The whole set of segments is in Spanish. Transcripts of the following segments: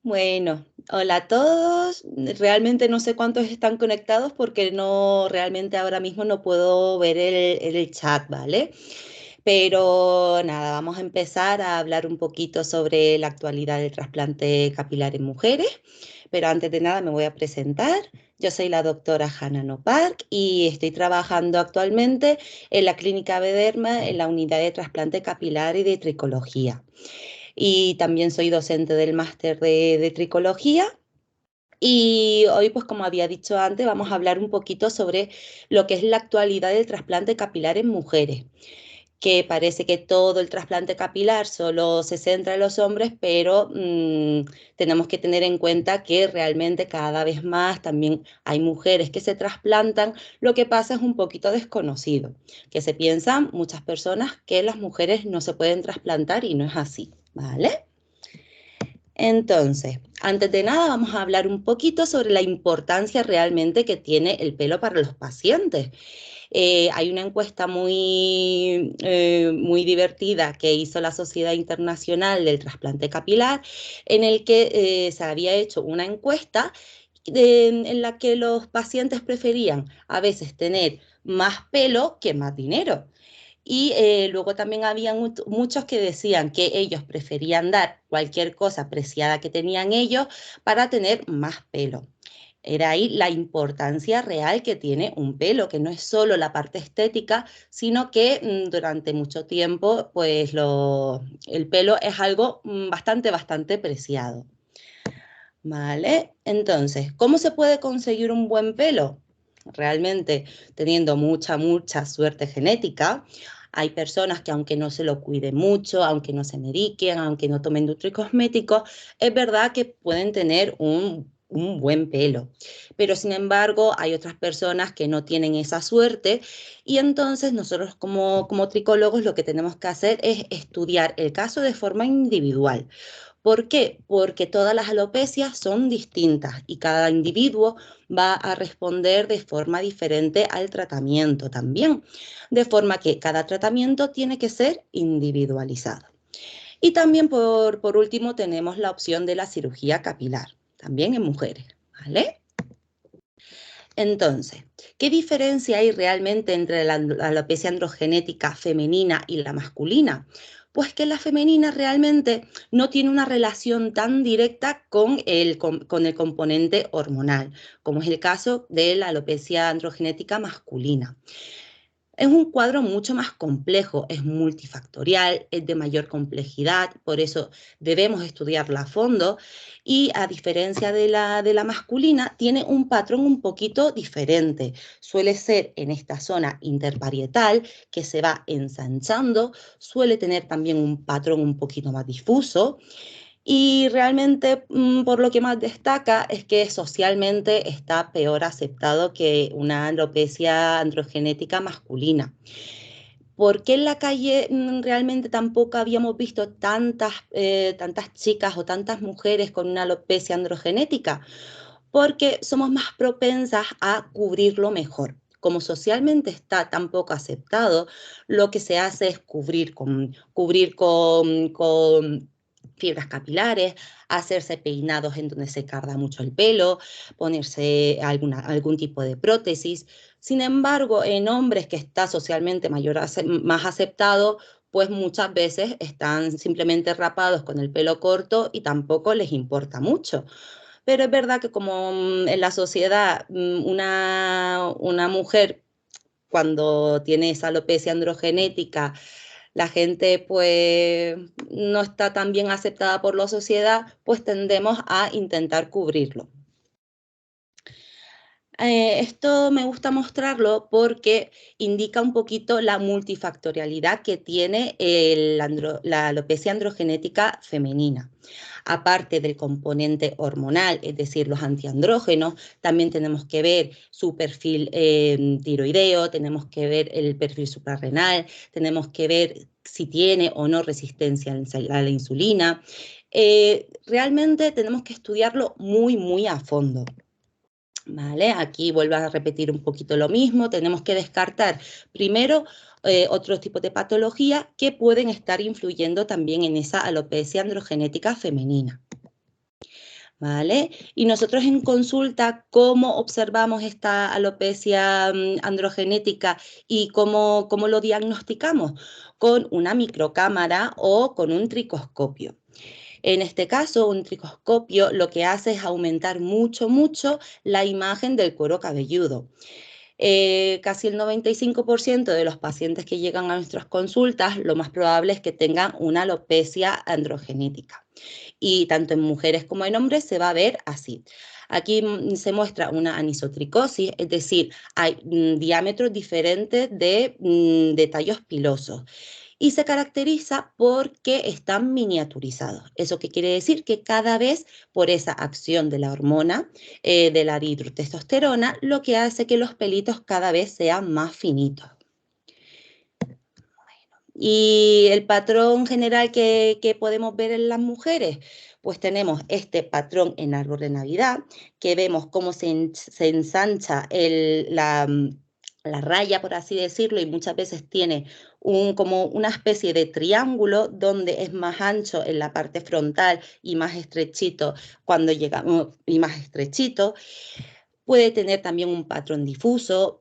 Bueno, hola a todos. Realmente no sé cuántos están conectados porque no, realmente ahora mismo no puedo ver el chat, ¿vale? Pero nada, vamos a empezar a hablar un poquito sobre la actualidad del trasplante capilar en mujeres. Pero antes de nada me voy a presentar. Yo soy la doctora Hanna Nopark y estoy trabajando actualmente en la Clínica Bederma en la unidad de trasplante capilar y de tricología. Y también soy docente del máster de tricología. Y hoy, pues como había dicho antes, vamos a hablar un poquito sobre lo que es la actualidad del trasplante capilar en mujeres, que parece que todo el trasplante capilar solo se centra en los hombres, pero tenemos que tener en cuenta que realmente cada vez más también hay mujeres que se trasplantan. Lo que pasa es un poquito desconocido, que se piensan muchas personas que las mujeres no se pueden trasplantar y no es así, ¿vale? Entonces, antes de nada, vamos a hablar un poquito sobre la importancia realmente que tiene el pelo para los pacientes. Hay una encuesta muy divertida que hizo la Sociedad Internacional del Trasplante Capilar, en el que se había hecho una encuesta en la que los pacientes preferían a veces tener más pelo que más dinero. Y luego también había muchos que decían que ellos preferían dar cualquier cosa preciada que tenían ellos para tener más pelo. Era ahí la importancia real que tiene un pelo, que no es solo la parte estética, sino que durante mucho tiempo, pues el pelo es algo bastante preciado. ¿Vale? Entonces, ¿cómo se puede conseguir un buen pelo? Realmente teniendo mucha suerte genética. Hay personas que aunque no se lo cuiden mucho, aunque no se mediquen, aunque no tomen nutricosméticos, es verdad que pueden tener un buen pelo. Pero sin embargo, hay otras personas que no tienen esa suerte y entonces nosotros como tricólogos lo que tenemos que hacer es estudiar el caso de forma individual. ¿Por qué? Porque todas las alopecias son distintas y cada individuo va a responder de forma diferente al tratamiento también, de forma que cada tratamiento tiene que ser individualizado. Y también por último tenemos la opción de la cirugía capilar, también en mujeres, ¿vale? Entonces, ¿qué diferencia hay realmente entre la alopecia androgenética femenina y la masculina? Pues que la femenina realmente no tiene una relación tan directa con el componente hormonal, como es el caso de la alopecia androgenética masculina. Es un cuadro mucho más complejo, es multifactorial, es de mayor complejidad, por eso debemos estudiarla a fondo y a diferencia de la masculina, tiene un patrón un poquito diferente. Suele ser en esta zona interparietal que se va ensanchando, suele tener también un patrón un poquito más difuso y realmente por lo que más destaca es que socialmente está peor aceptado que una alopecia androgenética masculina. ¿Por qué en la calle realmente tampoco habíamos visto tantas chicas o tantas mujeres con una alopecia androgenética? Porque somos más propensas a cubrirlo mejor. Como socialmente está tan poco aceptado, lo que se hace es cubrir con fibras capilares, hacerse peinados en donde se carga mucho el pelo, ponerse algún tipo de prótesis. Sin embargo, en hombres que está socialmente más aceptado, pues muchas veces están simplemente rapados con el pelo corto y tampoco les importa mucho. Pero es verdad que como en la sociedad una mujer cuando tiene esa alopecia androgenética, la gente pues no está tan bien aceptada por la sociedad, pues tendemos a intentar cubrirlo. Esto me gusta mostrarlo porque indica un poquito la multifactorialidad que tiene la alopecia androgenética femenina. Aparte del componente hormonal, es decir, los antiandrógenos, también tenemos que ver su perfil tiroideo, tenemos que ver el perfil suprarrenal, tenemos que ver si tiene o no resistencia a la insulina. Realmente tenemos que estudiarlo muy a fondo. ¿Vale? Aquí vuelvo a repetir un poquito lo mismo. Tenemos que descartar primero otros tipos de patología que pueden estar influyendo también en esa alopecia androgenética femenina. ¿vale? Y nosotros en consulta, ¿cómo observamos esta alopecia androgenética y cómo lo diagnosticamos? Con una microcámara o con un tricoscopio. En este caso, un tricoscopio lo que hace es aumentar mucho, mucho la imagen del cuero cabelludo. Casi el 95% de los pacientes que llegan a nuestras consultas, lo más probable es que tengan una alopecia androgenética. Y tanto en mujeres como en hombres se va a ver así. Aquí se muestra una anisotricosis, es decir, hay diámetros diferentes de tallos pilosos y se caracteriza porque están miniaturizados. ¿Eso qué quiere decir? Que cada vez por esa acción de la hormona, de la dihidrotestosterona, lo que hace que los pelitos cada vez sean más finitos. Y el patrón general que podemos ver en las mujeres, pues tenemos este patrón en árbol de Navidad, que vemos cómo se ensancha la raya, por así decirlo, y muchas veces tiene como una especie de triángulo donde es más ancho en la parte frontal y más estrechito cuando llegamos, y más estrechito. Puede tener también un patrón difuso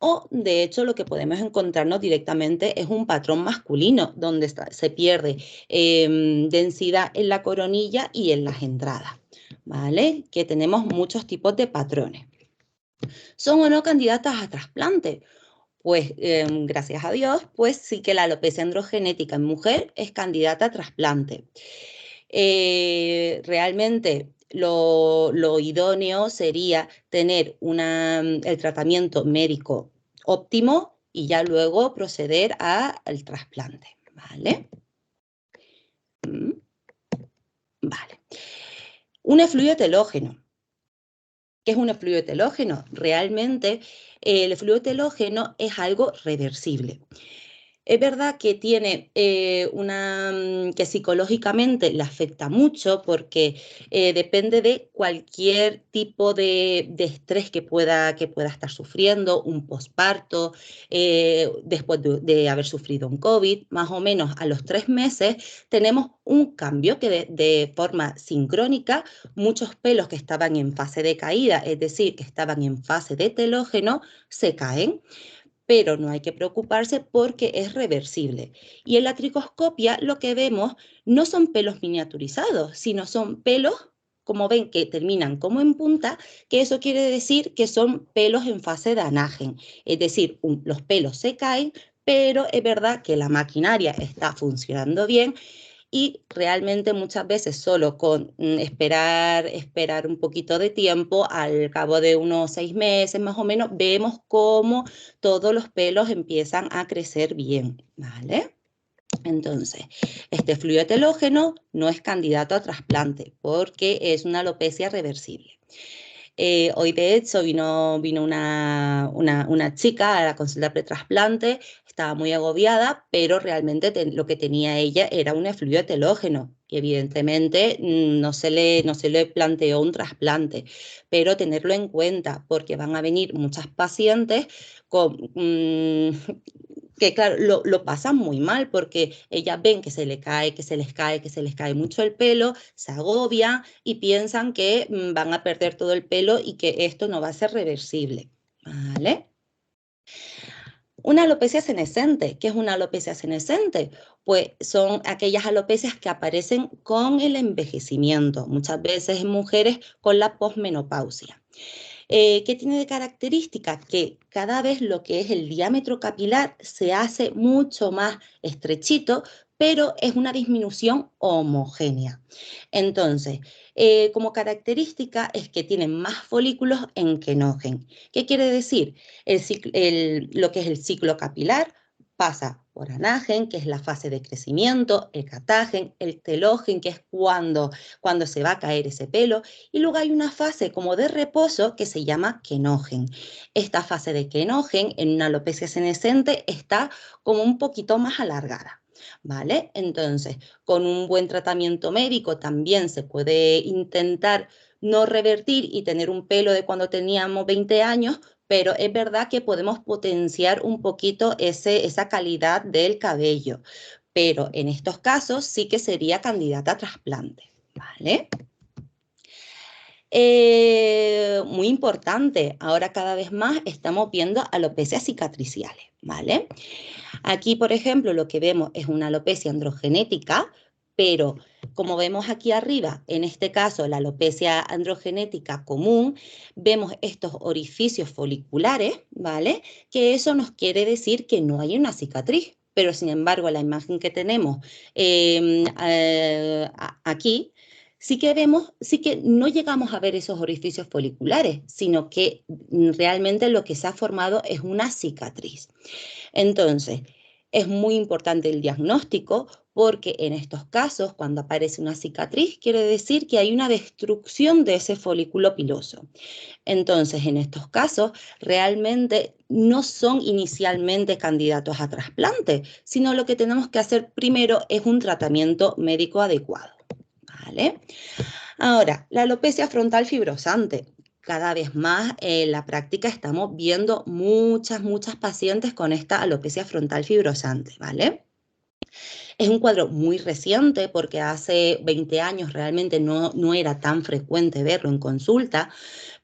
o, de hecho, lo que podemos encontrarnos directamente es un patrón masculino, donde se pierde densidad en la coronilla y en las entradas, ¿vale? Que tenemos muchos tipos de patrones. ¿Son o no candidatas a trasplante? Pues gracias a Dios, pues sí que la alopecia androgenética en mujer es candidata a trasplante. Realmente lo idóneo sería tener el tratamiento médico óptimo y ya luego proceder al trasplante, ¿vale? Vale. Un efluido telógeno. ¿Qué es un efluido telógeno? Realmente el efluido telógeno es algo reversible. Es verdad que tiene que psicológicamente le afecta mucho porque depende de cualquier tipo de estrés que pueda estar sufriendo, un posparto, después de haber sufrido un COVID, más o menos a los 3 meses tenemos un cambio que de forma sincrónica, muchos pelos que estaban en fase de caída, es decir, que estaban en fase de telógeno, se caen, pero no hay que preocuparse porque es reversible. Y en la tricoscopia lo que vemos no son pelos miniaturizados, sino son pelos, como ven, que terminan como en punta, que eso quiere decir que son pelos en fase de anagen. Es decir, los pelos se caen, pero es verdad que la maquinaria está funcionando bien y realmente muchas veces solo con esperar un poquito de tiempo, al cabo de unos 6 meses más o menos, vemos cómo todos los pelos empiezan a crecer bien, ¿vale? Entonces, este fluido telógeno no es candidato a trasplante porque es una alopecia reversible. Hoy, de hecho, vino una chica a la consulta pretrasplante, estaba muy agobiada, pero realmente lo que tenía ella era un efluvio telógeno. Y evidentemente no se le planteó un trasplante, pero tenerlo en cuenta porque van a venir muchas pacientes que claro, lo pasan muy mal porque ellas ven que se les cae, que se les cae, que se les cae mucho el pelo, se agobian y piensan que van a perder todo el pelo y que esto no va a ser reversible, ¿vale? Una alopecia senescente. ¿Qué es una alopecia senescente? Pues son aquellas alopecias que aparecen con el envejecimiento, muchas veces en mujeres con la posmenopausia. ¿Qué tiene de característica? Que cada vez lo que es el diámetro capilar se hace mucho más estrechito, pero es una disminución homogénea. Entonces, como característica es que tienen más folículos en quenogen. ¿Qué quiere decir? Lo que es el ciclo capilar pasa por anagen, que es la fase de crecimiento, el catagen, el telogen, que es cuando se va a caer ese pelo, y luego hay una fase como de reposo que se llama quenogen. Esta fase de quenogen en una alopecia senescente está como un poquito más alargada, ¿vale? Entonces, con un buen tratamiento médico también se puede intentar no revertir y tener un pelo de cuando teníamos 20 años, pero es verdad que podemos potenciar un poquito esa calidad del cabello. Pero en estos casos sí que sería candidata a trasplante, ¿vale? Muy importante, ahora cada vez más estamos viendo alopecias cicatriciales, ¿vale? Aquí, por ejemplo, lo que vemos es una alopecia androgenética, pero como vemos aquí arriba, en este caso la alopecia androgenética común, vemos estos orificios foliculares, ¿vale? Que eso nos quiere decir que no hay una cicatriz, pero sin embargo la imagen que tenemos aquí, sí que vemos, sí que no llegamos a ver esos orificios foliculares, sino que realmente lo que se ha formado es una cicatriz. Entonces, es muy importante el diagnóstico porque en estos casos, cuando aparece una cicatriz, quiere decir que hay una destrucción de ese folículo piloso. Entonces, en estos casos, realmente no son inicialmente candidatos a trasplante, sino lo que tenemos que hacer primero es un tratamiento médico adecuado. ¿Vale? Ahora, la alopecia frontal fibrosante. Cada vez más en la práctica estamos viendo muchas pacientes con esta alopecia frontal fibrosante, ¿vale? Es un cuadro muy reciente porque hace 20 años realmente no era tan frecuente verlo en consulta,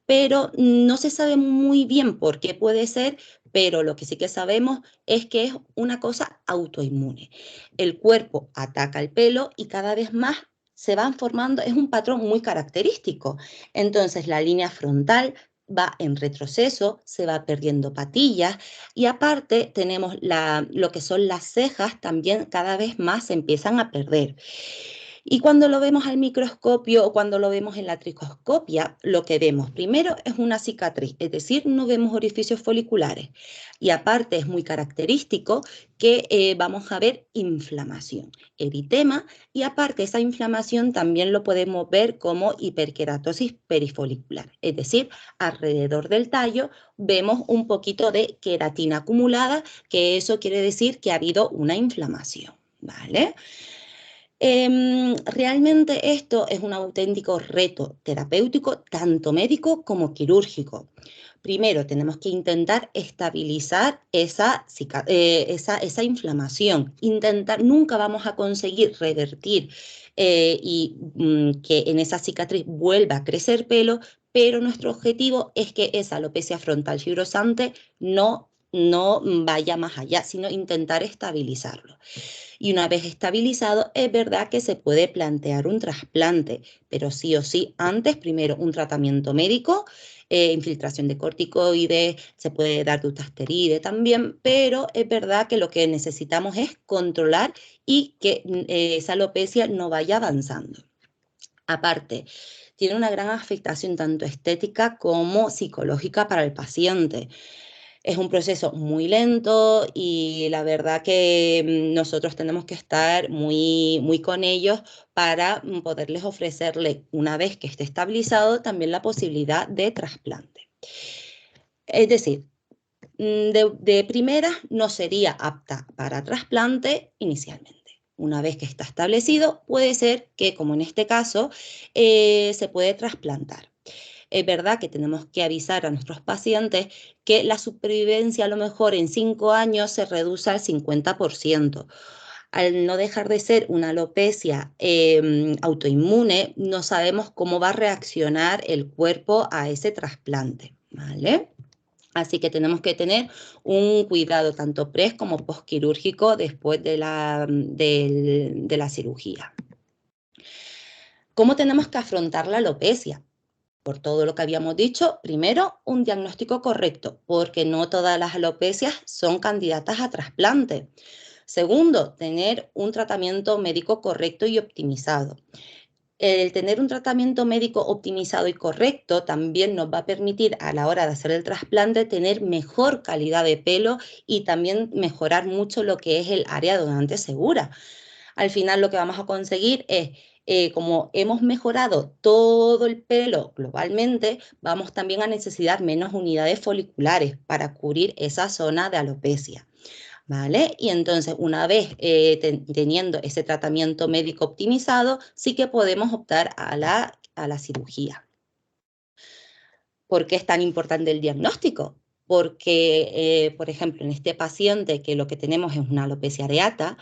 pero no se sabe muy bien por qué puede ser, pero lo que sí que sabemos es que es una cosa autoinmune. El cuerpo ataca el pelo y cada vez más se van formando, es un patrón muy característico. Entonces la línea frontal va en retroceso, se va perdiendo patillas y aparte tenemos lo que son las cejas también cada vez más se empiezan a perder. Y cuando lo vemos al microscopio o cuando lo vemos en la tricoscopia, lo que vemos primero es una cicatriz, es decir, no vemos orificios foliculares. Y aparte es muy característico que vamos a ver inflamación, eritema, y aparte esa inflamación también lo podemos ver como hiperkeratosis perifolicular, es decir, alrededor del tallo vemos un poquito de queratina acumulada, que eso quiere decir que ha habido una inflamación, ¿vale? Realmente esto es un auténtico reto terapéutico, tanto médico como quirúrgico. Primero, tenemos que intentar estabilizar esa inflamación. Nunca vamos a conseguir revertir que en esa cicatriz vuelva a crecer pelo, pero nuestro objetivo es que esa alopecia frontal fibrosante no vaya más allá, sino intentar estabilizarlo. Y una vez estabilizado, es verdad que se puede plantear un trasplante, pero sí o sí, antes primero un tratamiento médico, infiltración de corticoides, se puede dar dutasteride también, pero es verdad que lo que necesitamos es controlar y que esa alopecia no vaya avanzando. Aparte, tiene una gran afectación tanto estética como psicológica para el paciente. Es un proceso muy lento y la verdad que nosotros tenemos que estar muy con ellos para poderles ofrecerle, una vez que esté estabilizado, también la posibilidad de trasplante. Es decir, de primera no sería apta para trasplante inicialmente. Una vez que está establecido, puede ser que, como en este caso, se puede trasplantar. Es verdad que tenemos que avisar a nuestros pacientes que la supervivencia a lo mejor en 5 años se reduce al 50%. Al no dejar de ser una alopecia autoinmune, no sabemos cómo va a reaccionar el cuerpo a ese trasplante, ¿vale? Así que tenemos que tener un cuidado tanto pre como postquirúrgico después de la cirugía. ¿Cómo tenemos que afrontar la alopecia? Por todo lo que habíamos dicho, primero, un diagnóstico correcto, porque no todas las alopecias son candidatas a trasplante. Segundo, tener un tratamiento médico correcto y optimizado. El tener un tratamiento médico optimizado y correcto también nos va a permitir a la hora de hacer el trasplante tener mejor calidad de pelo y también mejorar mucho lo que es el área donante segura. Al final lo que vamos a conseguir es, como hemos mejorado todo el pelo globalmente, vamos también a necesitar menos unidades foliculares para cubrir esa zona de alopecia. ¿Vale? Y entonces, una vez teniendo ese tratamiento médico optimizado, sí que podemos optar a la cirugía. ¿Por qué es tan importante el diagnóstico? Porque, por ejemplo, en este paciente que lo que tenemos es una alopecia areata,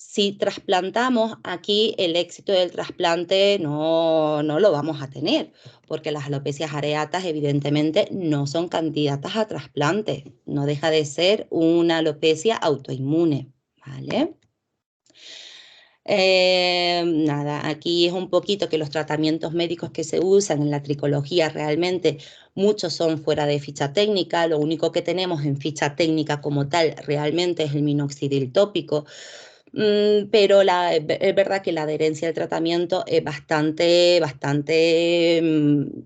Si trasplantamos, aquí el éxito del trasplante no lo vamos a tener, porque las alopecias areatas evidentemente no son candidatas a trasplante, no deja de ser una alopecia autoinmune, ¿vale? Nada, aquí es un poquito que los tratamientos médicos que se usan en la tricología realmente muchos son fuera de ficha técnica, lo único que tenemos en ficha técnica como tal realmente es el minoxidil tópico, pero es verdad que la adherencia al tratamiento es bastante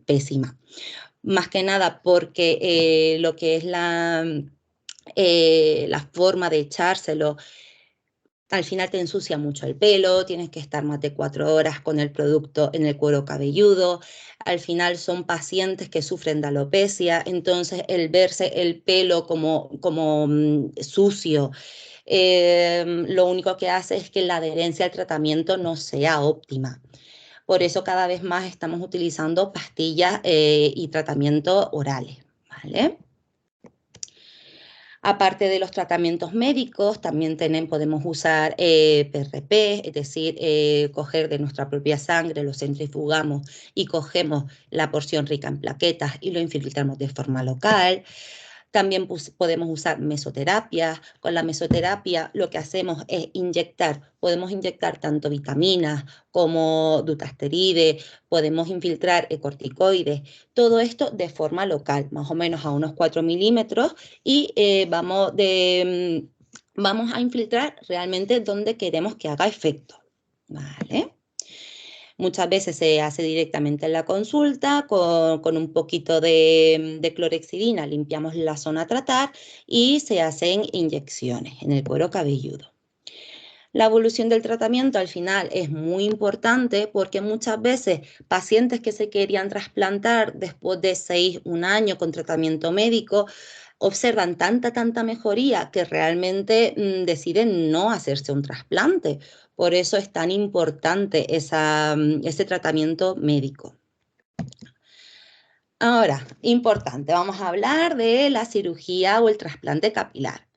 pésima. Más que nada porque lo que es la forma de echárselo al final te ensucia mucho el pelo, tienes que estar más de 4 horas con el producto en el cuero cabelludo. Al final son pacientes que sufren de alopecia, entonces el verse el pelo como sucio, lo único que hace es que la adherencia al tratamiento no sea óptima. Por eso cada vez más estamos utilizando pastillas y tratamientos orales, ¿vale? Aparte de los tratamientos médicos, también podemos usar PRP, es decir, coger de nuestra propia sangre, lo centrifugamos y cogemos la porción rica en plaquetas y lo infiltramos de forma local. También podemos usar mesoterapia. Con la mesoterapia lo que hacemos es podemos inyectar tanto vitaminas como dutasteride, podemos infiltrar corticoides, todo esto de forma local, más o menos a unos 4 milímetros y vamos a infiltrar realmente donde queremos que haga efecto, ¿vale? Muchas veces se hace directamente en la consulta con un poquito de clorexidina, limpiamos la zona a tratar y se hacen inyecciones en el cuero cabelludo. La evolución del tratamiento al final es muy importante porque muchas veces pacientes que se querían trasplantar después de un año con tratamiento médico observan tanta mejoría que realmente deciden no hacerse un trasplante. Por eso es tan importante ese tratamiento médico. Ahora, importante, vamos a hablar de la cirugía o el trasplante capilar.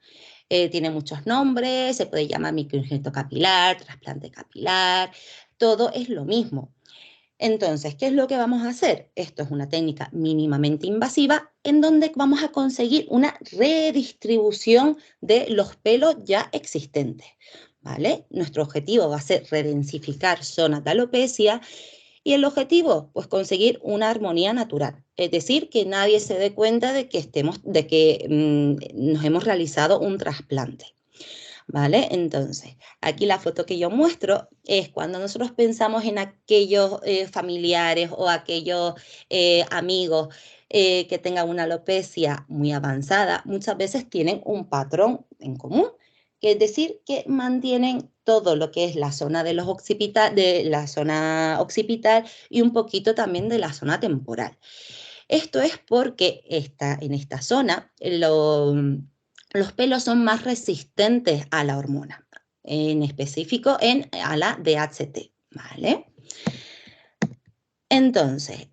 Tiene muchos nombres, se puede llamar microinjerto capilar, trasplante capilar, todo es lo mismo. Entonces, ¿qué es lo que vamos a hacer? Esto es una técnica mínimamente invasiva en donde vamos a conseguir una redistribución de los pelos ya existentes, ¿vale? Nuestro objetivo va a ser redensificar zonas de alopecia y el objetivo, pues conseguir una armonía natural, es decir, que nadie se dé cuenta de que nos hemos realizado un trasplante. ¿Vale? Entonces, aquí la foto que yo muestro es cuando nosotros pensamos en aquellos familiares o aquellos amigos que tengan una alopecia muy avanzada, muchas veces tienen un patrón en común, que es decir, que mantienen todo lo que es la zona de la zona occipital y un poquito también de la zona temporal. Esto es porque en esta zona los pelos son más resistentes a la hormona, en específico a la DHT, ¿vale? Entonces,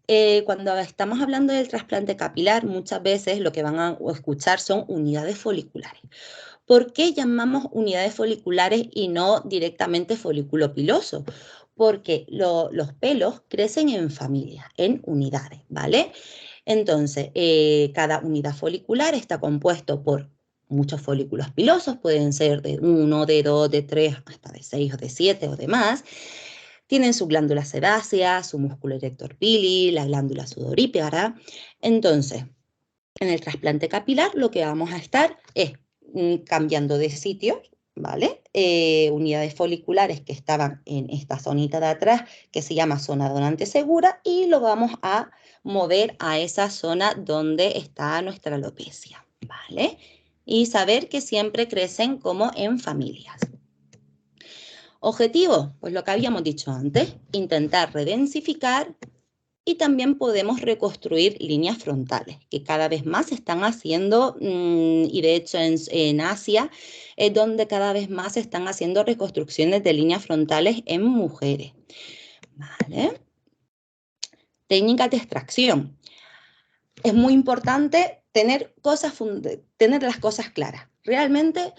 cuando estamos hablando del trasplante capilar, muchas veces lo que van a escuchar son unidades foliculares. ¿Por qué llamamos unidades foliculares y no directamente folículo piloso? Porque los pelos crecen en familias, en unidades, ¿vale? Entonces, cada unidad folicular está compuesto por muchos folículos pilosos, pueden ser de 1, de 2, de 3, hasta de 6 o de 7 o de más. Tienen su glándula sebácea, su músculo erector pili, la glándula sudorípara. Entonces, en el trasplante capilar lo que vamos a estar es cambiando de sitio, ¿vale? Unidades foliculares que estaban en esta zonita de atrás, que se llama zona donante segura, y lo vamos a mover a esa zona donde está nuestra alopecia, ¿vale? Y saber que siempre crecen como en familias. Objetivo, pues lo que habíamos dicho antes, intentar redensificar y también podemos reconstruir líneas frontales, que cada vez más se están haciendo, y de hecho en Asia es donde cada vez más se están haciendo reconstrucciones de líneas frontales en mujeres. ¿Vale? Técnicas de extracción. Es muy importante tener las cosas claras. Realmente,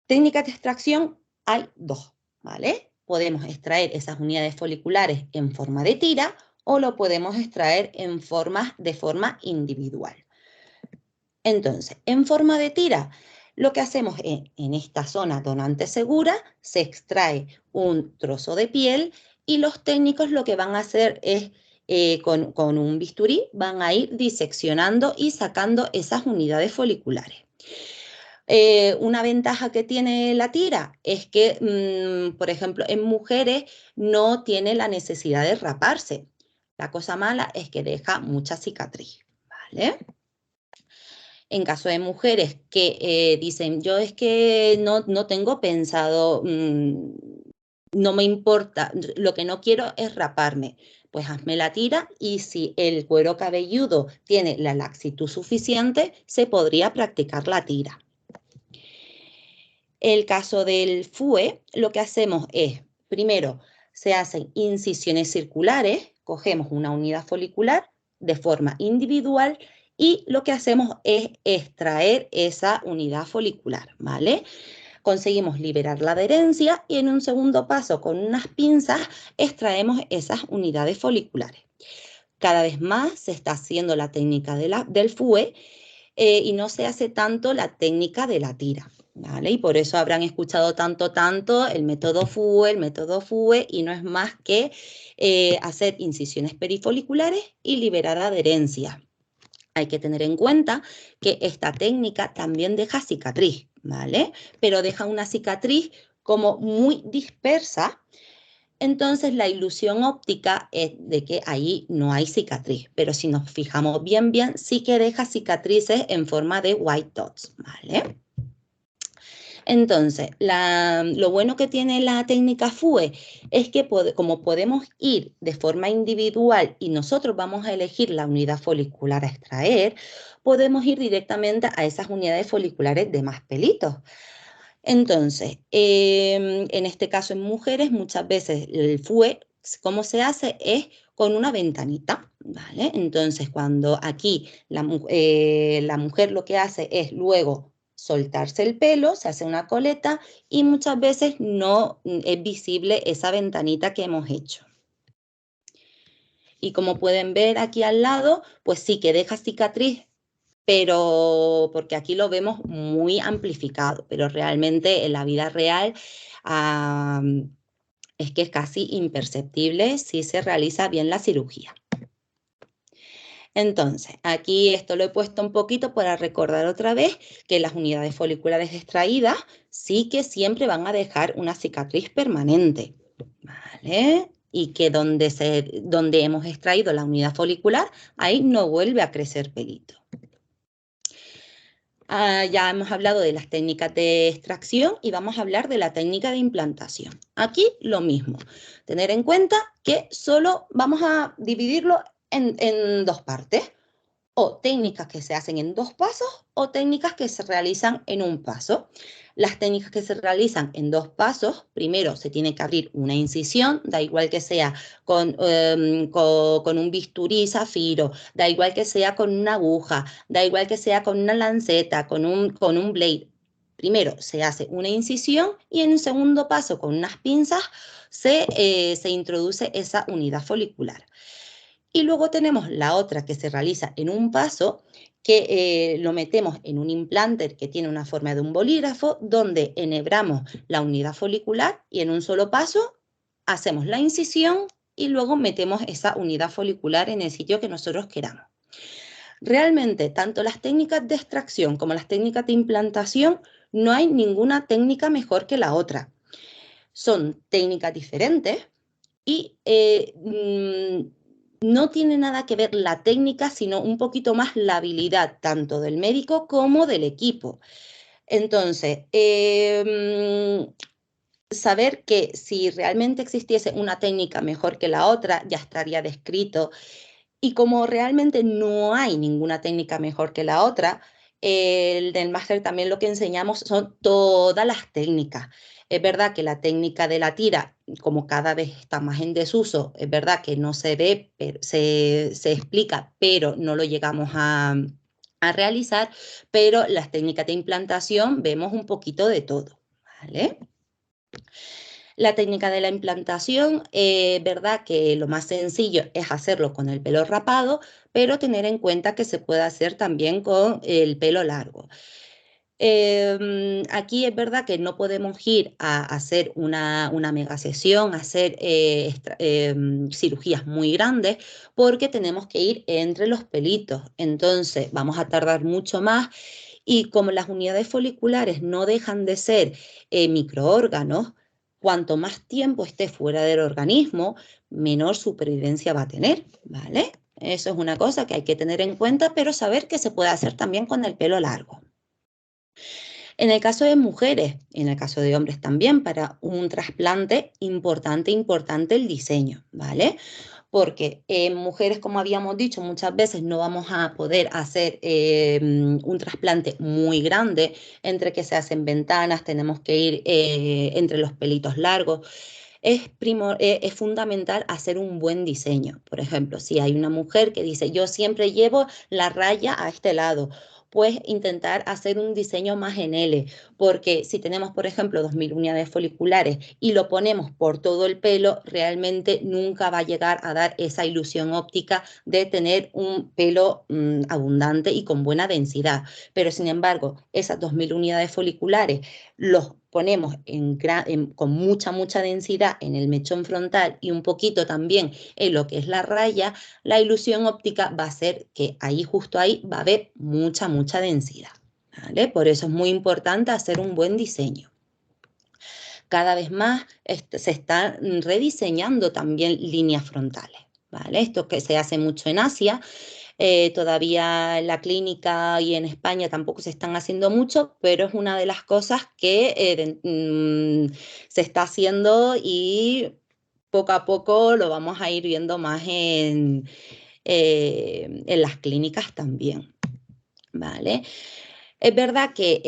técnicas de extracción hay dos, ¿vale? Podemos extraer esas unidades foliculares en forma de tira o lo podemos extraer de forma individual. Entonces, en forma de tira, lo que hacemos es, en esta zona donante segura, se extrae un trozo de piel y los técnicos lo que van a hacer es, con un bisturí, van a ir diseccionando y sacando esas unidades foliculares. Una ventaja que tiene la tira es que, por ejemplo, en mujeres no tiene la necesidad de raparse. La cosa mala es que deja mucha cicatriz, ¿vale? En caso de mujeres que dicen, yo es que no tengo pensado, no me importa, lo que no quiero es raparme, pues hazme la tira y si el cuero cabelludo tiene la laxitud suficiente, se podría practicar la tira. El caso del FUE, lo que hacemos es, primero, se hacen incisiones circulares, cogemos una unidad folicular de forma individual y lo que hacemos es extraer esa unidad folicular, ¿vale? Conseguimos liberar la adherencia y en un segundo paso, con unas pinzas, extraemos esas unidades foliculares. Cada vez más se está haciendo la técnica del FUE y no se hace tanto la técnica de la tira, ¿vale? Y por eso habrán escuchado tanto el método FUE, y no es más que hacer incisiones perifoliculares y liberar adherencia. Hay que tener en cuenta que esta técnica también deja cicatriz, ¿vale? Pero deja una cicatriz como muy dispersa. Entonces la ilusión óptica es de que ahí no hay cicatriz, pero si nos fijamos bien, sí que deja cicatrices en forma de white dots, ¿vale? Entonces, lo bueno que tiene la técnica FUE es que como podemos ir de forma individual y nosotros vamos a elegir la unidad folicular a extraer, podemos ir directamente a esas unidades foliculares de más pelitos. Entonces, en este caso en mujeres, muchas veces el FUE, ¿cómo se hace? Es con una ventanita, ¿vale? Entonces, cuando aquí la mujer lo que hace es luego soltarse el pelo, se hace una coleta y muchas veces no es visible esa ventanita que hemos hecho. Y como pueden ver aquí al lado, pues sí que deja cicatriz, pero porque aquí lo vemos muy amplificado, pero realmente en la vida real es que es casi imperceptible si se realiza bien la cirugía. Entonces, aquí esto lo he puesto un poquito para recordar otra vez que las unidades foliculares extraídas sí que siempre van a dejar una cicatriz permanente, ¿vale? Y que donde hemos extraído la unidad folicular, ahí no vuelve a crecer pelito. Ya hemos hablado de las técnicas de extracción y vamos a hablar de la técnica de implantación. Aquí lo mismo, tener en cuenta que solo vamos a dividirlo en dos partes, o técnicas que se hacen en dos pasos o técnicas que se realizan en un paso. Las técnicas que se realizan en dos pasos, primero se tiene que abrir una incisión, da igual que sea con un bisturí zafiro, da igual que sea con una aguja, da igual que sea con una lanceta, con un blade. Primero se hace una incisión y en un segundo paso con unas pinzas se introduce esa unidad folicular. Y luego tenemos la otra que se realiza en un paso, que lo metemos en un implante que tiene una forma de un bolígrafo, donde enhebramos la unidad folicular y en un solo paso hacemos la incisión y luego metemos esa unidad folicular en el sitio que nosotros queramos. Realmente, tanto las técnicas de extracción como las técnicas de implantación, no hay ninguna técnica mejor que la otra. Son técnicas diferentes y no tiene nada que ver la técnica, sino un poquito más la habilidad, tanto del médico como del equipo. Entonces, saber que si realmente existiese una técnica mejor que la otra, ya estaría descrito. Y como realmente no hay ninguna técnica mejor que la otra, el del máster también lo que enseñamos son todas las técnicas. Es verdad que la técnica de la tira, como cada vez está más en desuso, es verdad que no se ve, se explica, pero no lo llegamos a realizar, pero las técnicas de implantación vemos un poquito de todo, ¿vale? La técnica de la implantación, verdad que lo más sencillo es hacerlo con el pelo rapado, pero tener en cuenta que se puede hacer también con el pelo largo. Aquí es verdad que no podemos ir a hacer una mega sesión, a hacer cirugías muy grandes, porque tenemos que ir entre los pelitos. Entonces vamos a tardar mucho más y como las unidades foliculares no dejan de ser microórganos, cuanto más tiempo esté fuera del organismo, menor supervivencia va a tener, ¿vale? Eso es una cosa que hay que tener en cuenta, pero saber que se puede hacer también con el pelo largo. En el caso de mujeres, en el caso de hombres también, para un trasplante, importante el diseño, ¿vale? Porque en mujeres, como habíamos dicho, muchas veces no vamos a poder hacer un trasplante muy grande, entre que se hacen ventanas, tenemos que ir entre los pelitos largos. Es fundamental hacer un buen diseño. Por ejemplo, si hay una mujer que dice, yo siempre llevo la raya a este lado, pues intentar hacer un diseño más en L, porque si tenemos, por ejemplo, 2000 unidades foliculares y lo ponemos por todo el pelo, realmente nunca va a llegar a dar esa ilusión óptica de tener un pelo abundante y con buena densidad. Pero sin embargo, esas 2000 unidades foliculares los ponemos con mucha densidad en el mechón frontal y un poquito también en lo que es la raya, la ilusión óptica va a ser que ahí, justo ahí, va a haber mucha densidad, ¿vale? Por eso es muy importante hacer un buen diseño. Cada vez más se están rediseñando también líneas frontales, ¿vale? Esto que se hace mucho en Asia. Todavía en la clínica y en España tampoco se están haciendo mucho, pero es una de las cosas que se está haciendo y poco a poco lo vamos a ir viendo más en las clínicas también, ¿vale? Es verdad que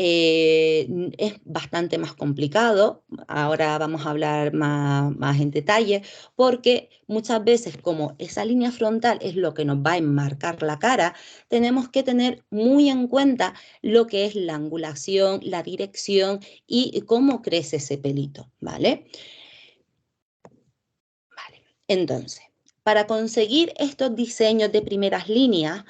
es bastante más complicado, ahora vamos a hablar más en detalle, porque muchas veces como esa línea frontal es lo que nos va a enmarcar la cara, tenemos que tener muy en cuenta lo que es la angulación, la dirección y cómo crece ese pelito, ¿vale? Vale. Entonces, para conseguir estos diseños de primeras líneas,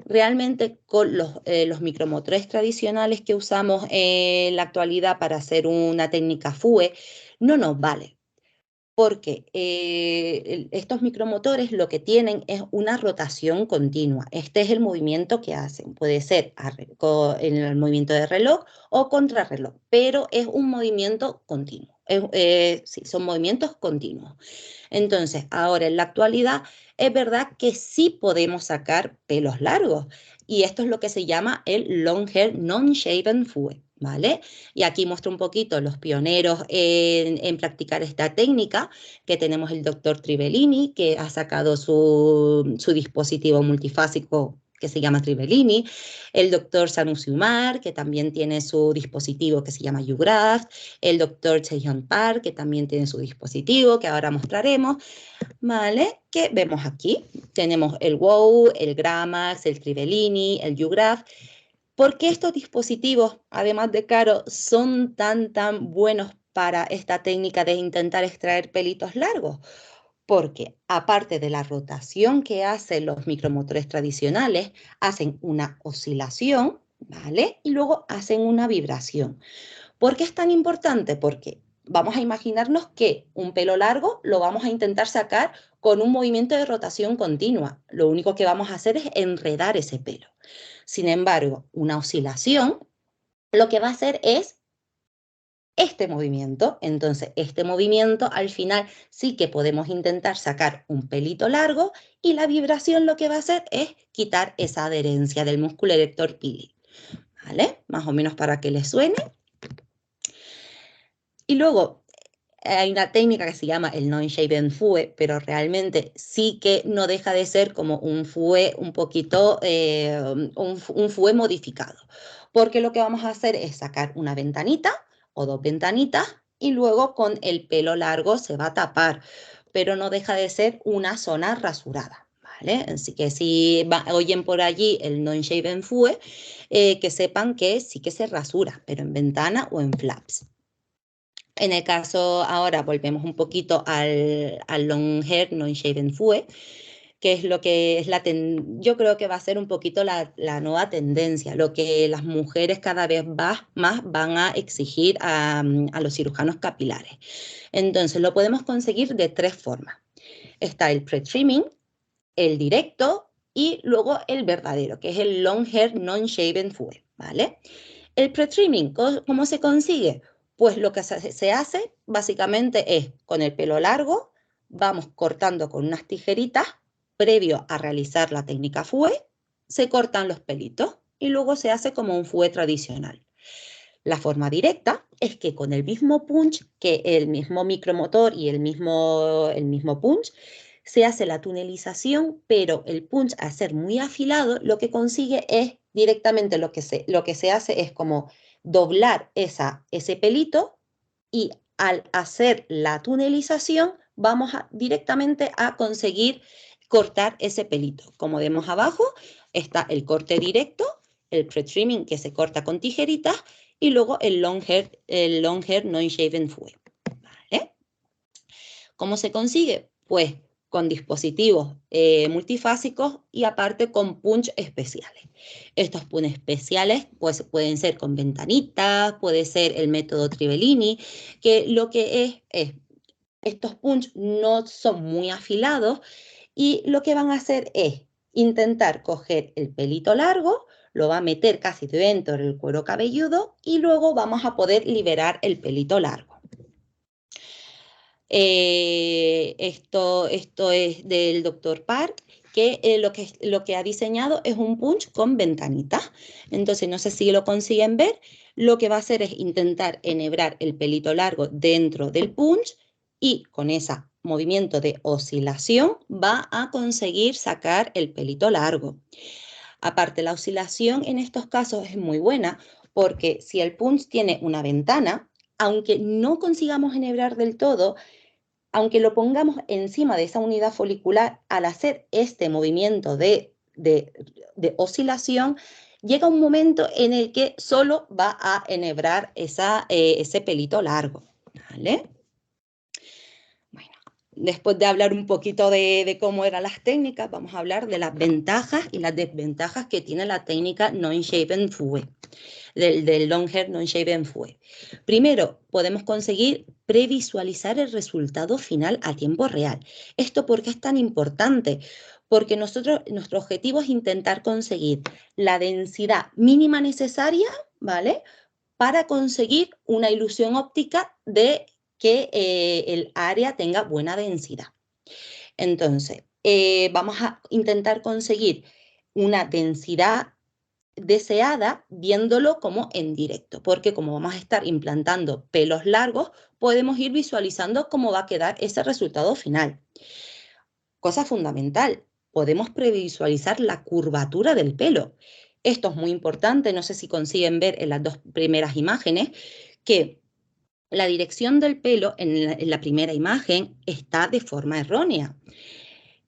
realmente con los micromotores tradicionales que usamos en la actualidad para hacer una técnica FUE, no nos vale. Porque estos micromotores lo que tienen es una rotación continua. Este es el movimiento que hacen. Puede ser en el movimiento de reloj o contrarreloj, pero es un movimiento continuo. Sí, son movimientos continuos. Entonces, ahora en la actualidad es verdad que sí podemos sacar pelos largos y esto es lo que se llama el long hair non-shaven FUE, ¿vale? Y aquí muestro un poquito los pioneros en practicar esta técnica, que tenemos el doctor Trivellini, que ha sacado su dispositivo multifásico que se llama Trivellini, el doctor Sanusi Umar, que también tiene su dispositivo que se llama YouGraft, el doctor Cheon Park, que también tiene su dispositivo, que ahora mostraremos, ¿vale? Que vemos aquí. Tenemos el WOW, el Gramax, el Trivellini, el YouGraph. ¿Por qué estos dispositivos, además de caros, son tan buenos para esta técnica de intentar extraer pelitos largos? Porque aparte de la rotación que hacen los micromotores tradicionales, hacen una oscilación, ¿vale? Y luego hacen una vibración. ¿Por qué es tan importante? Porque vamos a imaginarnos que un pelo largo lo vamos a intentar sacar con un movimiento de rotación continua. Lo único que vamos a hacer es enredar ese pelo. Sin embargo, una oscilación lo que va a hacer es este movimiento. Entonces, este movimiento al final sí que podemos intentar sacar un pelito largo y la vibración lo que va a hacer es quitar esa adherencia del músculo erector pili. ¿Vale? Más o menos para que les suene. Y luego hay una técnica que se llama el non-shaven fue, pero realmente sí que no deja de ser como un fue un poquito, un fue modificado. Porque lo que vamos a hacer es sacar una ventanita o dos ventanitas y luego con el pelo largo se va a tapar, pero no deja de ser una zona rasurada. ¿Vale? Así que si oyen por allí el non-shaven fue, que sepan que sí que se rasura, pero en ventana o en flaps. En el caso, ahora volvemos un poquito al long hair non-shaven fue, que es lo que es yo creo que va a ser un poquito la nueva tendencia, lo que las mujeres cada vez más van a exigir a los cirujanos capilares. Entonces, lo podemos conseguir de tres formas. Está el pre-trimming, el directo y luego el verdadero, que es el long hair non-shaven fue, ¿vale? El pre-trimming, ¿cómo se consigue? Pues lo que se hace básicamente es con el pelo largo, vamos cortando con unas tijeritas, previo a realizar la técnica fouet, se cortan los pelitos y luego se hace como un fouet tradicional. La forma directa es que con el mismo punch, que el mismo micromotor y el mismo punch, se hace la tunelización, pero el punch, al ser muy afilado, lo que consigue es directamente lo que se hace es como doblar ese pelito y al hacer la tunelización vamos directamente a conseguir cortar ese pelito. Como vemos abajo, está el corte directo, el pre-trimming que se corta con tijeritas y luego el long hair non-shaven fue. ¿Vale? ¿Cómo se consigue? Pues con dispositivos multifásicos y aparte con punch especiales. Estos punch especiales pues, pueden ser con ventanitas, puede ser el método Trivellini, que lo que es estos punch no son muy afilados y lo que van a hacer es intentar coger el pelito largo, lo va a meter casi dentro del cuero cabelludo y luego vamos a poder liberar el pelito largo. Esto es del Dr. Park, que lo que ha diseñado es un punch con ventanitas. Entonces, no sé si lo consiguen ver, lo que va a hacer es intentar enhebrar el pelito largo dentro del punch y con ese movimiento de oscilación va a conseguir sacar el pelito largo. Aparte, la oscilación en estos casos es muy buena porque si el punch tiene una ventana, aunque no consigamos enhebrar del todo, aunque lo pongamos encima de esa unidad folicular, al hacer este movimiento de oscilación, llega un momento en el que solo va a enhebrar ese pelito largo. ¿Vale? Bueno, después de hablar un poquito de cómo eran las técnicas, vamos a hablar de las ventajas y las desventajas que tiene la técnica non-shaven fouet, del long hair non-shaven fouet. Primero, podemos conseguir previsualizar el resultado final a tiempo real. ¿Esto por qué es tan importante? Porque nuestro objetivo es intentar conseguir la densidad mínima necesaria, ¿vale? Para conseguir una ilusión óptica de que el área tenga buena densidad. Entonces, vamos a intentar conseguir una densidad deseada viéndolo como en directo, porque como vamos a estar implantando pelos largos, podemos ir visualizando cómo va a quedar ese resultado final. Cosa fundamental, podemos previsualizar la curvatura del pelo. Esto es muy importante, no sé si consiguen ver en las dos primeras imágenes, que la dirección del pelo en la primera imagen está de forma errónea.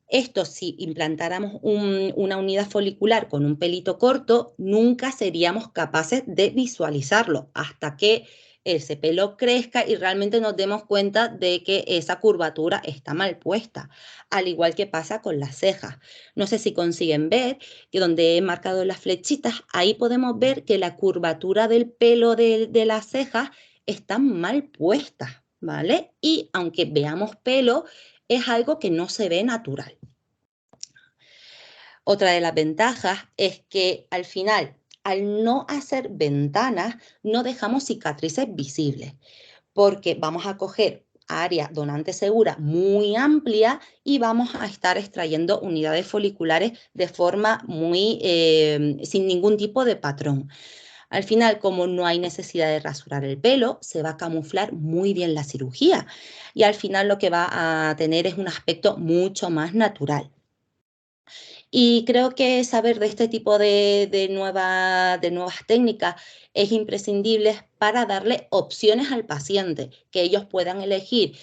Esto, si implantáramos una unidad folicular con un pelito corto, nunca seríamos capaces de visualizarlo hasta que ese pelo crezca y realmente nos demos cuenta de que esa curvatura está mal puesta, al igual que pasa con las cejas. No sé si consiguen ver que donde he marcado las flechitas, ahí podemos ver que la curvatura del pelo de las cejas está mal puesta, ¿vale? Y aunque veamos pelo, es algo que no se ve natural. Otra de las ventajas es que al final, al no hacer ventanas, no dejamos cicatrices visibles, porque vamos a coger área donante segura muy amplia y vamos a estar extrayendo unidades foliculares de forma sin ningún tipo de patrón. Al final, como no hay necesidad de rasurar el pelo, se va a camuflar muy bien la cirugía y al final lo que va a tener es un aspecto mucho más natural. Y creo que saber de este tipo de nuevas técnicas es imprescindible para darle opciones al paciente, que ellos puedan elegir.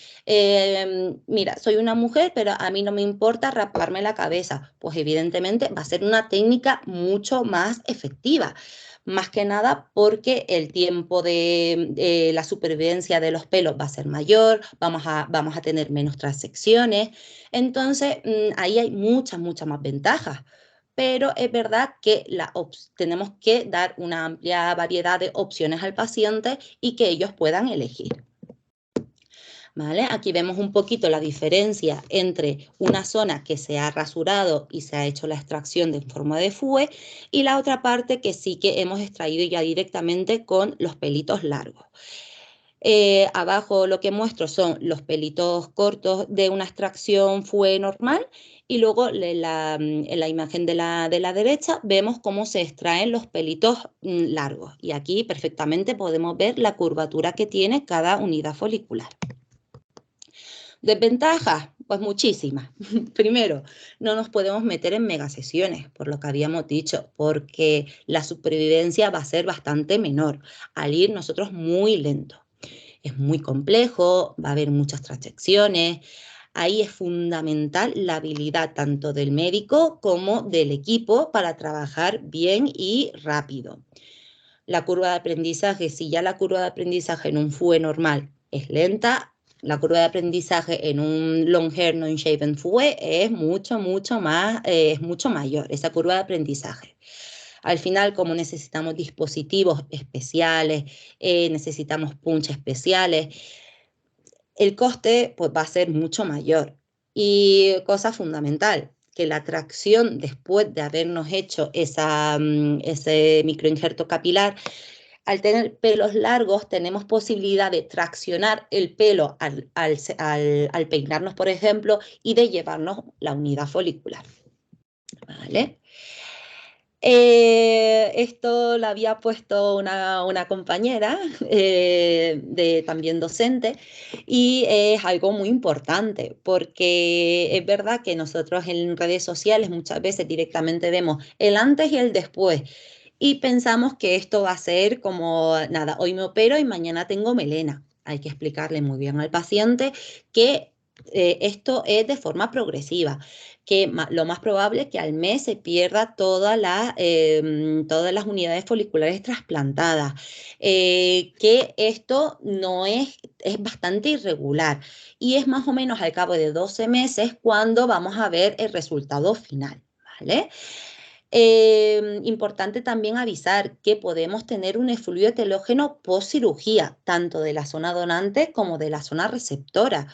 Mira, soy una mujer, pero a mí no me importa raparme la cabeza. Pues evidentemente va a ser una técnica mucho más efectiva. Más que nada porque el tiempo de la supervivencia de los pelos va a ser mayor, vamos a tener menos transecciones. Entonces, ahí hay muchas más ventajas. Pero es verdad que tenemos que dar una amplia variedad de opciones al paciente y que ellos puedan elegir. ¿Vale? Aquí vemos un poquito la diferencia entre una zona que se ha rasurado y se ha hecho la extracción en forma de FUE y la otra parte que sí que hemos extraído ya directamente con los pelitos largos. Abajo lo que muestro son los pelitos cortos de una extracción FUE normal y luego en la imagen de la derecha vemos cómo se extraen los pelitos largos y aquí perfectamente podemos ver la curvatura que tiene cada unidad folicular. ¿Desventajas? Pues muchísimas. Primero, no nos podemos meter en megasesiones, por lo que habíamos dicho, porque la supervivencia va a ser bastante menor, al ir nosotros muy lento. Es muy complejo, va a haber muchas transecciones. Ahí es fundamental la habilidad tanto del médico como del equipo para trabajar bien y rápido. La curva de aprendizaje, si ya la curva de aprendizaje en un FUE normal es lenta, la curva de aprendizaje en un long hair non-shaven FUE es mucho más, es mucho mayor, esa curva de aprendizaje. Al final, como necesitamos dispositivos especiales, necesitamos punch especiales, el coste pues, va a ser mucho mayor. Y cosa fundamental, que la tracción después de habernos hecho ese microinjerto capilar, al tener pelos largos tenemos posibilidad de traccionar el pelo al peinarnos, por ejemplo, y de llevarnos la unidad folicular. ¿Vale? Esto lo había puesto una compañera, también docente, y es algo muy importante porque es verdad que nosotros en redes sociales muchas veces directamente vemos el antes y el después y pensamos que esto va a ser como, nada, hoy me opero y mañana tengo melena. Hay que explicarle muy bien al paciente que esto es de forma progresiva, que lo más probable es que al mes se pierda todas las unidades foliculares trasplantadas, que esto no es bastante irregular y es más o menos al cabo de 12 meses cuando vamos a ver el resultado final, ¿vale? Importante también avisar que podemos tener un efluvio telógeno post cirugía, tanto de la zona donante como de la zona receptora,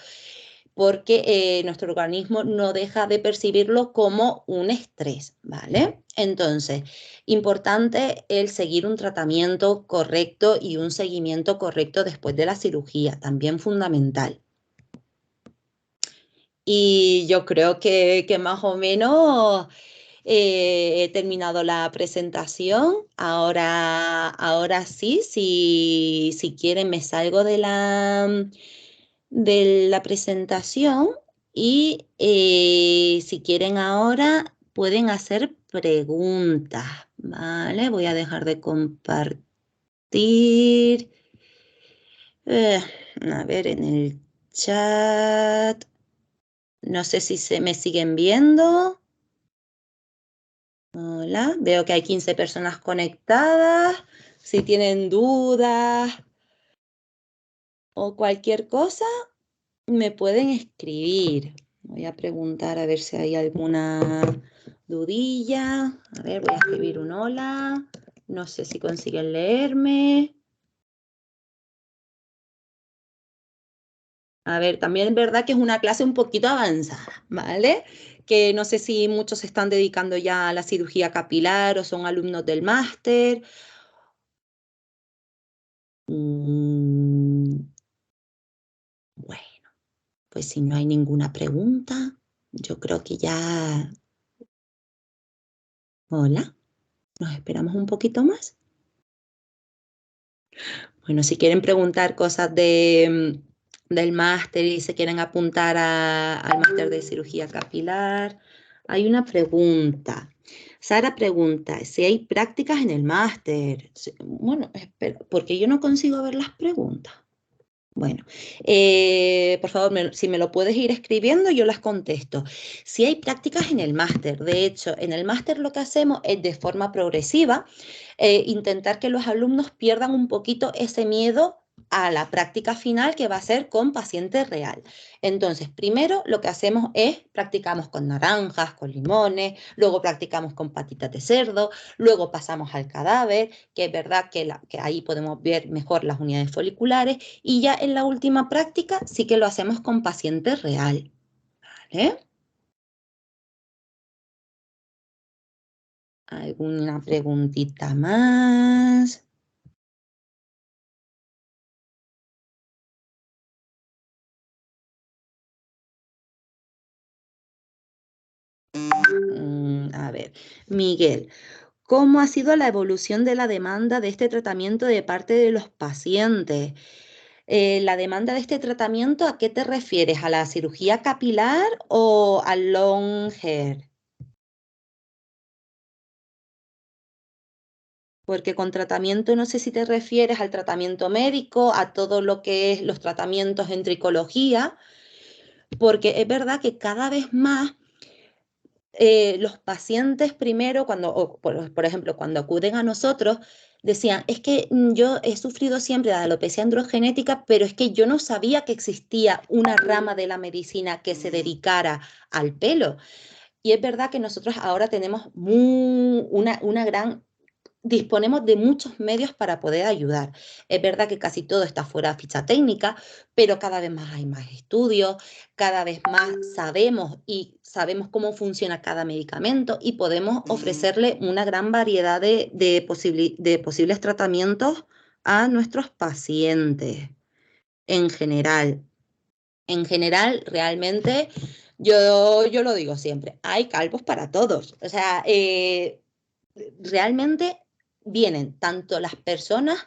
porque nuestro organismo no deja de percibirlo como un estrés, ¿vale? Entonces, importante el seguir un tratamiento correcto y un seguimiento correcto después de la cirugía, también fundamental. Y yo creo que más o menos he terminado la presentación. Ahora sí, si quieren me salgo de la presentación y si quieren ahora pueden hacer preguntas, ¿vale? Voy a dejar de compartir. A ver, en el chat. No sé si se me siguen viendo. Hola, veo que hay 15 personas conectadas. Si tienen dudas o cualquier cosa, me pueden escribir. Voy a preguntar a ver si hay alguna dudilla. A ver, voy a escribir un hola. No sé si consiguen leerme. A ver, también es verdad que es una clase un poquito avanzada, ¿vale? Que no sé si muchos se están dedicando ya a la cirugía capilar o son alumnos del máster. Bueno, pues si no hay ninguna pregunta, yo creo que ya... Hola, nos esperamos un poquito más. Bueno, si quieren preguntar cosas del máster y se quieren apuntar al máster de cirugía capilar, Hay una pregunta. Sara pregunta si hay prácticas en el máster. Bueno, espera, porque yo no consigo ver las preguntas. Bueno, por favor, si me lo puedes ir escribiendo, yo las contesto. Si hay prácticas en el máster, de hecho, en el máster lo que hacemos es de forma progresiva intentar que los alumnos pierdan un poquito ese miedo a la práctica final que va a ser con paciente real. Entonces, primero lo que hacemos es practicamos con naranjas, con limones, luego practicamos con patitas de cerdo, luego pasamos al cadáver, que es verdad que ahí podemos ver mejor las unidades foliculares, y ya en la última práctica sí que lo hacemos con paciente real. ¿Vale? ¿Alguna preguntita más? A ver, Miguel, ¿cómo ha sido la evolución de la demanda de este tratamiento de parte de los pacientes? La demanda de este tratamiento, ¿a qué te refieres? ¿A la cirugía capilar o al long hair? Porque con tratamiento no sé si te refieres al tratamiento médico, a todo lo que es los tratamientos en tricología, porque es verdad que cada vez más los pacientes primero, por ejemplo, cuando acuden a nosotros, decían, es que yo he sufrido siempre de alopecia androgenética, pero es que yo no sabía que existía una rama de la medicina que se dedicara al pelo. Y es verdad que nosotros ahora tenemos una gran disponemos de muchos medios para poder ayudar. Es verdad que casi todo está fuera de ficha técnica, pero cada vez más hay más estudios, cada vez más sabemos cómo funciona cada medicamento y podemos ofrecerle una gran variedad de posibles tratamientos a nuestros pacientes en general. En general, realmente, yo lo digo siempre, hay calvos para todos. O sea, realmente vienen tanto las personas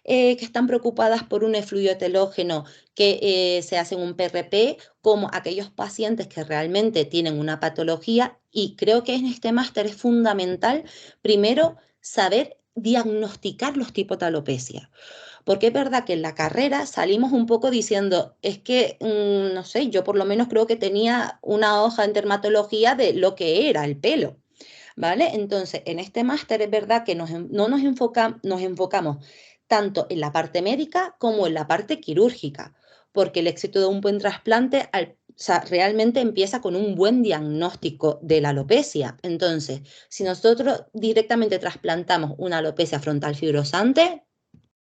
que están preocupadas por un efluido telógeno que se hacen un PRP, como aquellos pacientes que realmente tienen una patología. Y creo que en este máster es fundamental, primero, saber diagnosticar los tipos de alopecia. Porque es verdad que en la carrera salimos un poco diciendo, es que, no sé, yo por lo menos creo que tenía una hoja en dermatología de lo que era el pelo. ¿Vale? Entonces, en este máster es verdad que no nos enfocamos tanto en la parte médica como en la parte quirúrgica, porque el éxito de un buen trasplante o sea, realmente empieza con un buen diagnóstico de la alopecia. Entonces, si nosotros directamente trasplantamos una alopecia frontal fibrosante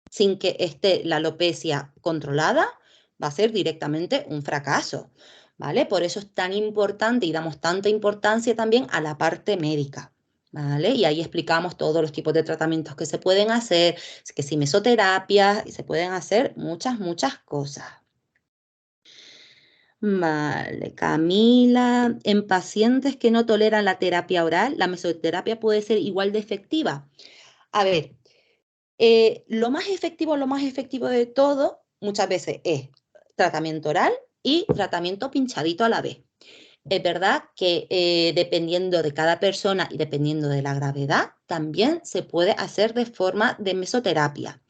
sin que esté la alopecia controlada, va a ser directamente un fracaso. ¿Vale? Por eso es tan importante y damos tanta importancia también a la parte médica. ¿Vale? Y ahí explicamos todos los tipos de tratamientos que se pueden hacer, que si mesoterapia, y se pueden hacer muchas cosas. Vale, Camila, en pacientes que no toleran la terapia oral, la mesoterapia puede ser igual de efectiva. A ver, lo más efectivo de todo muchas veces es tratamiento oral y tratamiento pinchadito a la vez. Es verdad que dependiendo de cada persona y dependiendo de la gravedad, también se puede hacer de forma de mesoterapia.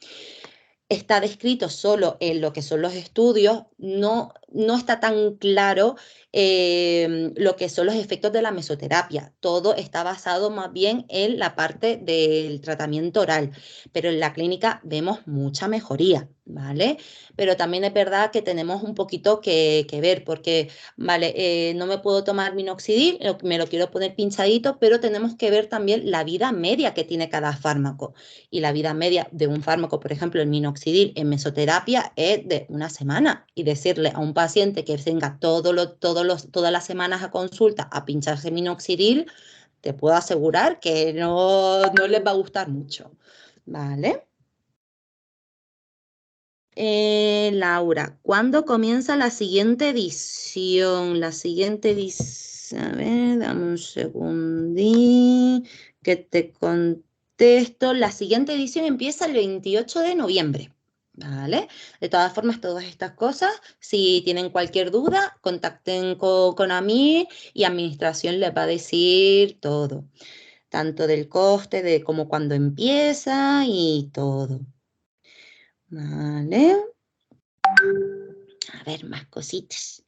Está descrito solo en lo que son los estudios, no está tan claro lo que son los efectos de la mesoterapia. Todo está basado más bien en la parte del tratamiento oral, pero en la clínica vemos mucha mejoría, ¿vale? Pero también es verdad que tenemos un poquito que ver, porque, vale, no me puedo tomar minoxidil, me lo quiero poner pinchadito, pero tenemos que ver también la vida media que tiene cada fármaco. Y la vida media de un fármaco, por ejemplo, el minoxidil en mesoterapia es de una semana. Y decirle a un paciente que venga todas las semanas a consulta a pincharse minoxidil, te puedo asegurar que no les va a gustar mucho. ¿Vale? Laura, ¿cuándo comienza la siguiente edición? La siguiente edición, a ver, dame un segundín que te contesto. La siguiente edición empieza el 28 de noviembre. ¿vale? De todas formas, todas estas cosas, si tienen cualquier duda, contacten con a mí y administración les va a decir todo, tanto del coste, de cómo cuando empieza y todo. ¿Vale? A ver, más cositas.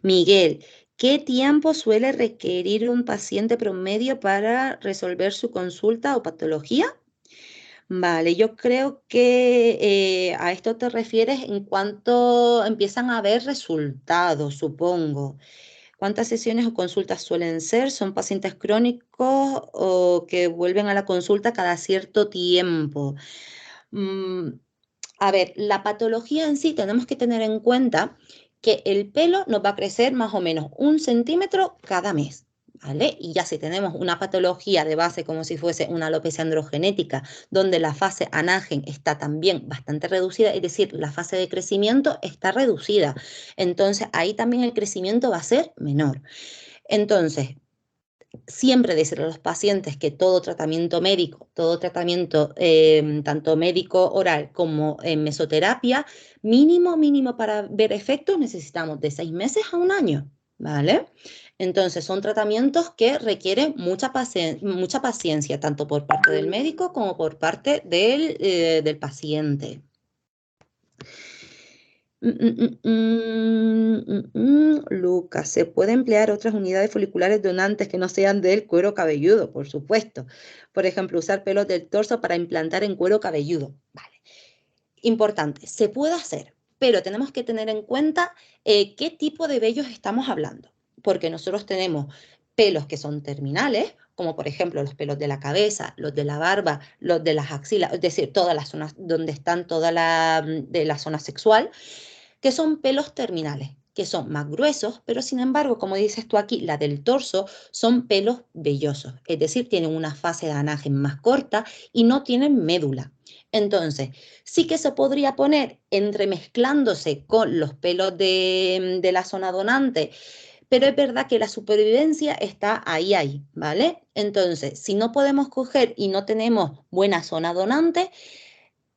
Miguel, ¿qué tiempo suele requerir un paciente promedio para resolver su consulta o patología? Vale, yo creo que a esto te refieres en cuanto empiezan a haber resultados, supongo. ¿Cuántas sesiones o consultas suelen ser? ¿Son pacientes crónicos o que vuelven a la consulta cada cierto tiempo? Mm, a ver, la patología en sí tenemos que tener en cuenta que el pelo nos va a crecer más o menos 1 centímetro cada mes, ¿vale? Y ya si tenemos una patología de base como si fuese una alopecia androgenética, donde la fase anagen está también bastante reducida, es decir, la fase de crecimiento está reducida. Entonces ahí también el crecimiento va a ser menor. Entonces, siempre decirle a los pacientes que todo tratamiento médico, todo tratamiento tanto médico oral como en mesoterapia, mínimo para ver efectos necesitamos de 6 meses a 1 año, ¿vale? Entonces son tratamientos que requieren mucha paciencia, tanto por parte del médico como por parte del paciente. Lucas, ¿se puede emplear otras unidades foliculares donantes que no sean del cuero cabelludo? Por supuesto. Por ejemplo, usar pelos del torso para implantar en cuero cabelludo. Vale. Importante, se puede hacer, pero tenemos que tener en cuenta qué tipo de vellos estamos hablando. Porque nosotros tenemos pelos que son terminales, como por ejemplo los pelos de la cabeza, los de la barba, los de las axilas, es decir, todas las zonas donde están de la zona sexual, que son pelos terminales, que son más gruesos, pero sin embargo, como dices tú aquí, la del torso son pelos vellosos, es decir, tienen una fase de anagen más corta y no tienen médula. Entonces, sí que se podría poner entremezclándose con los pelos de la zona donante, pero es verdad que la supervivencia está ahí, ¿vale? Entonces, si no podemos coger y no tenemos buena zona donante,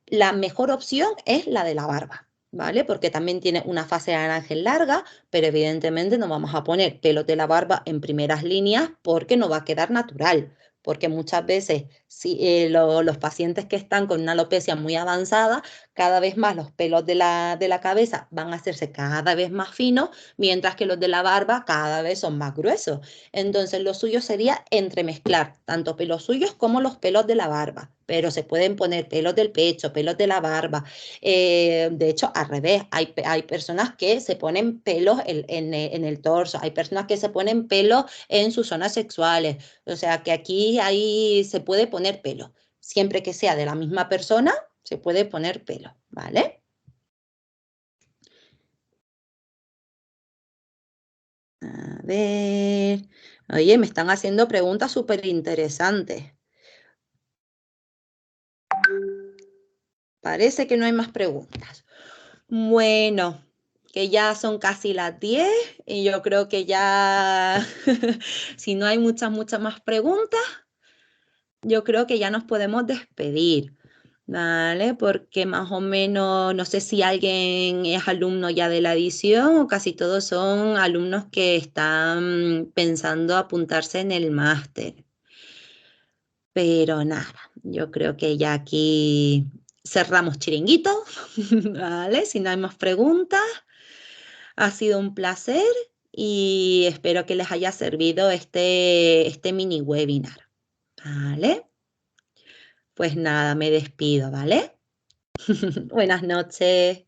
la mejor opción es la de la barba, ¿vale? Porque también tiene una fase de anángel larga, pero evidentemente no vamos a poner pelos de la barba en primeras líneas porque no va a quedar natural. Porque muchas veces si, los pacientes que están con una alopecia muy avanzada, cada vez más los pelos de la cabeza van a hacerse cada vez más finos, mientras que los de la barba cada vez son más gruesos. Entonces lo suyo sería entremezclar tanto pelos suyos como los pelos de la barba, pero se pueden poner pelos del pecho, pelos de la barba. De hecho, al revés, hay personas que se ponen pelos en el torso, hay personas que se ponen pelos en sus zonas sexuales. O sea que aquí ahí se puede poner pelo. Siempre que sea de la misma persona, se puede poner pelo, ¿vale? A ver. Oye, me están haciendo preguntas súper interesantes. Parece que no hay más preguntas. Bueno, que ya son casi las 10 y yo creo que ya, si no hay muchas más preguntas, yo creo que ya nos podemos despedir, ¿vale? Porque más o menos, no sé si alguien es alumno ya de la edición o casi todos son alumnos que están pensando apuntarse en el máster. Pero nada, yo creo que ya aquí cerramos chiringuito, ¿vale? Si no hay más preguntas, ha sido un placer y espero que les haya servido este mini webinar, ¿vale? Pues nada, me despido, ¿vale? Buenas noches.